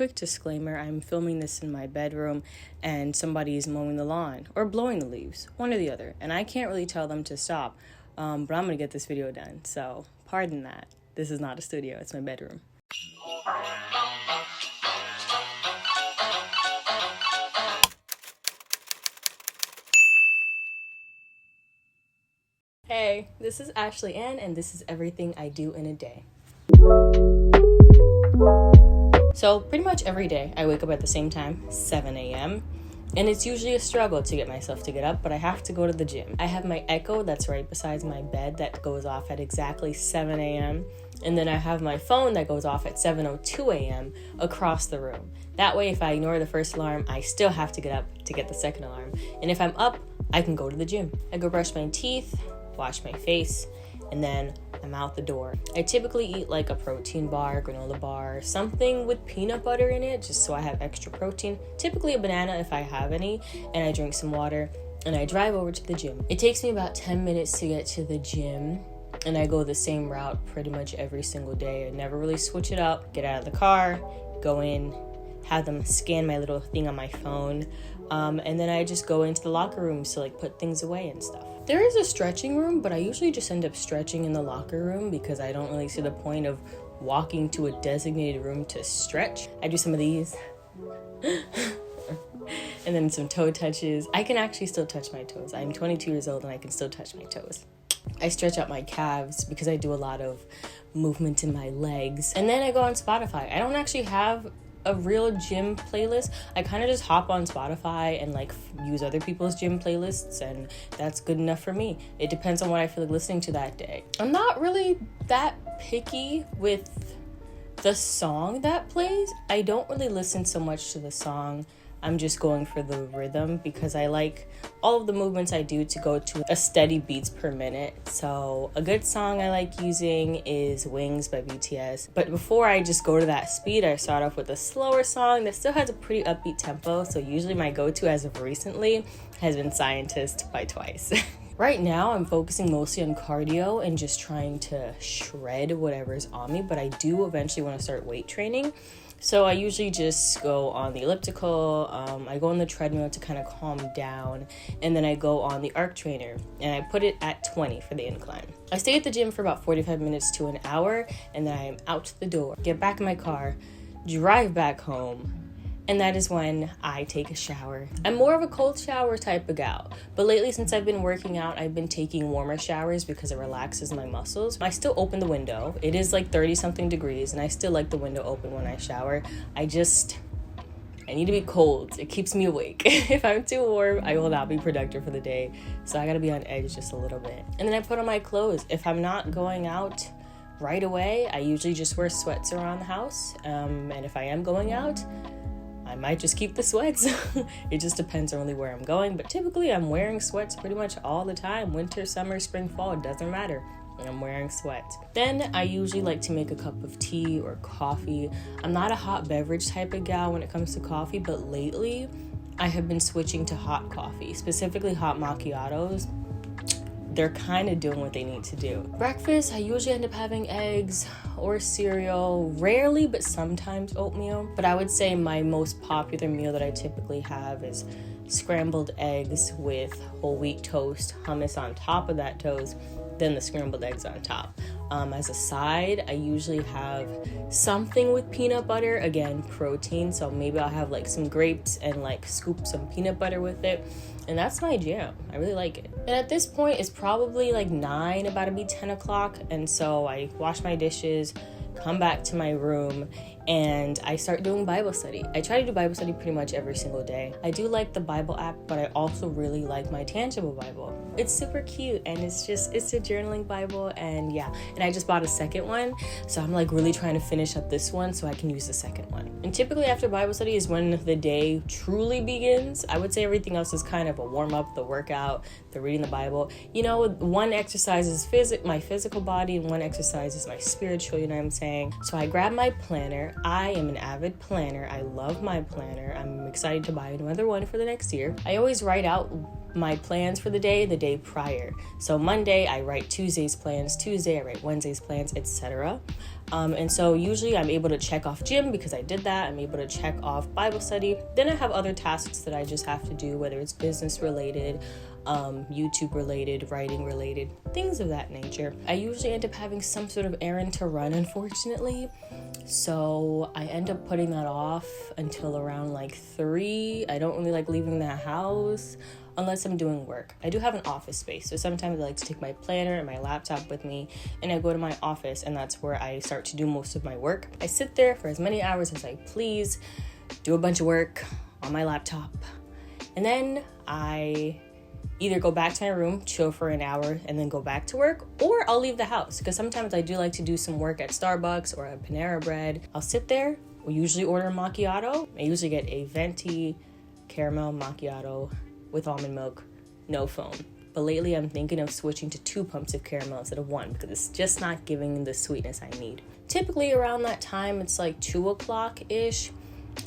quick disclaimer, I'm filming this in my bedroom and somebody is mowing the lawn or blowing the leaves, one or the other, and I can't really tell them to stop, but I'm going to get this video done, so pardon that. This is not a studio, it's my bedroom. Hey, this is Ashley Ann, and this is everything I do in a day. So pretty much every day I wake up at the same time, 7 a.m. And it's usually a struggle to get myself to get up, but I have to go to the gym. I have my Echo that's right beside my bed that goes off at exactly 7 a.m. And then I have my phone that goes off at 7:02 a.m. across the room. That way, if I ignore the first alarm, I still have to get up to get the second alarm. And if I'm up, I can go to the gym. I go brush my teeth, wash my face, and then I'm out the door. I typically eat like a protein bar, granola bar, something with peanut butter in it, just so I have extra protein. Typically a banana if I have any, and I drink some water, and I drive over to the gym. It takes me about 10 minutes to get to the gym, and I go the same route pretty much every single day. I never really switch it up. Get out of the car, go in, have them scan my little thing on my phone, and then I just go into the locker rooms to like put things away and stuff. There is a stretching room, but I usually just end up stretching in the locker room because I don't really see the point of walking to a designated room to stretch. I do some of these and then some toe touches. I can actually still touch my toes. I'm 22 years old and I can still touch my toes. I stretch out my calves because I do a lot of movement in my legs. And then I go on Spotify. I don't actually have a real gym playlist. I kind of just hop on Spotify and like use other people's gym playlists, and that's good enough for me. It depends on what I feel like listening to that day. I'm not really that picky with the song that plays. I don't really listen so much to the song. I'm just going for the rhythm because I like all of the movements I do to go to a steady beats per minute. So a good song I like using is Wings by BTS. But before I just go to that speed, I start off with a slower song that still has a pretty upbeat tempo. So usually my go-to as of recently has been Scientist by Twice. Right now, I'm focusing mostly on cardio and just trying to shred whatever's on me, but I do eventually want to start weight training. So I usually just go on the elliptical, I go on the treadmill to kind of calm down, and then I go on the arc trainer, and I put it at 20 for the incline. I stay at the gym for about 45 minutes to an hour, and then I'm out the door, get back in my car, drive back home, and that is when I take a shower. I'm more of a cold shower type of gal, but lately since I've been working out, I've been taking warmer showers because it relaxes my muscles. I still open the window. It is like 30 something degrees and I still like the window open when I shower. I need to be cold. It keeps me awake. If I'm too warm, I will not be productive for the day. So I gotta be on edge just a little bit. And then I put on my clothes. If I'm not going out right away, I usually just wear sweats around the house. And if I am going out, I might just keep the sweats. It just depends on really where I'm going, but typically I'm wearing sweats pretty much all the time. Winter, summer, spring, fall, it doesn't matter. I'm wearing sweats. Then I usually like to make a cup of tea or coffee. I'm not a hot beverage type of gal when it comes to coffee, but lately I have been switching to hot coffee, specifically hot macchiatos. They're kind of doing what they need to do. Breakfast, I usually end up having eggs or cereal, rarely, but sometimes oatmeal. But I would say my most popular meal that I typically have is scrambled eggs with whole wheat toast, hummus on top of that toast, then the scrambled eggs on top. As a side, I usually have something with peanut butter, again, protein, so maybe I'll have like some grapes and like scoop some peanut butter with it, and that's my jam. I really like it. And at this point, it's probably like 9, about to be 10 o'clock, and so I wash my dishes, come back to my room, and I start doing Bible study. I try to do Bible study pretty much every single day. I do like the Bible app, but I also really like my tangible Bible. It's super cute, and it's a journaling Bible, and yeah. And I just bought a second one, so I'm like really trying to finish up this one so I can use the second one. And typically after Bible study is when the day truly begins. I would say everything else is kind of a warm-up, the workout, the reading the Bible. You know, one exercise is my physical body, and one exercise is my spiritual, you know what I'm saying? So I grab my planner. I am an avid planner. I love my planner. I'm excited to buy another one for the next year. I always write out my plans for the day prior. So Monday, I write Tuesday's plans. Tuesday, I write Wednesday's plans, etc. And so usually I'm able to check off gym because I did that. I'm able to check off Bible study. Then I have other tasks that I just have to do, whether it's business related, YouTube related, writing related, things of that nature. I usually end up having some sort of errand to run, unfortunately. So I end up putting that off until around like 3. I don't really like leaving the house unless I'm doing work. I do have an office space, so sometimes I like to take my planner and my laptop with me, and I go to my office, and that's where I start to do most of my work. I sit there for as many hours as I please, do a bunch of work on my laptop, and then I either go back to my room, chill for an hour, and then go back to work, or I'll leave the house, because sometimes I do like to do some work at Starbucks or at Panera Bread. I'll sit there, we usually order a macchiato. I usually get a venti caramel macchiato with almond milk, no foam. But lately I'm thinking of switching to 2 pumps of caramel instead of 1 because it's just not giving the sweetness I need. Typically around that time, it's like 2 o'clock-ish.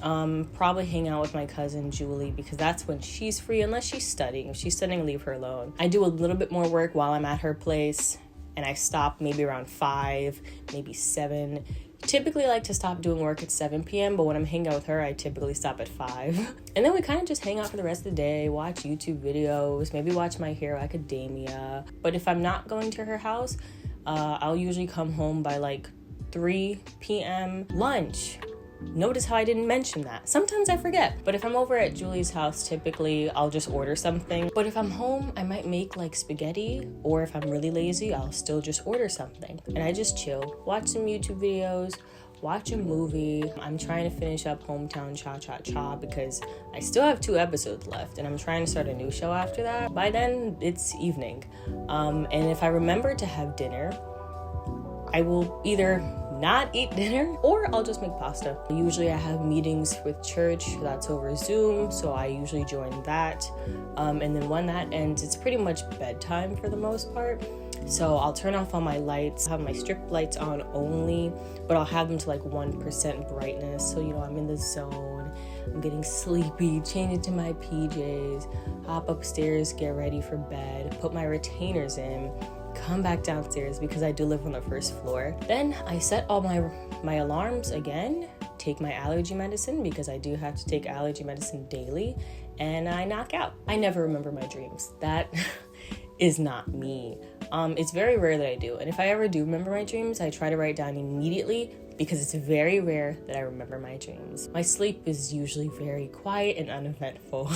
Probably hang out with my cousin Julie because that's when she's free, unless she's studying. If she's studying, leave her alone. I do a little bit more work while I'm at her place, and I stop maybe around 5, maybe 7. Typically like to stop doing work at 7 p.m., but when I'm hanging out with her, I typically stop at 5. And then we kind of just hang out for the rest of the day, watch YouTube videos, maybe watch My Hero Academia. But if I'm not going to her house, I'll usually come home by like 3 p.m. Lunch. Notice how I didn't mention that. Sometimes I forget. But if I'm over at Julie's house, typically I'll just order something. But if I'm home, I might make like spaghetti, or if I'm really lazy, I'll still just order something. And I just chill, watch some YouTube videos, watch a movie. I'm trying to finish up Hometown Cha-Cha-Cha because I still have 2 episodes left, and I'm trying to start a new show after that. By then, it's evening. And if I remember to have dinner, I will either not eat dinner or I'll just make pasta. Usually I have meetings with church that's over Zoom, so I usually join that. And then when that ends, it's pretty much bedtime for the most part. So I'll turn off all my lights, have my strip lights on only, but I'll have them to like 1% brightness. So, I'm in the zone, I'm getting sleepy, change into my PJs, hop upstairs, get ready for bed, put my retainers in, come back downstairs because I do live on the first floor. Then I set all my alarms again, take my allergy medicine because I do have to take allergy medicine daily, and I knock out. I never remember my dreams. That is not me. It's very rare that I do. And if I ever do remember my dreams, I try to write down immediately because it's very rare that I remember my dreams. My sleep is usually very quiet and uneventful.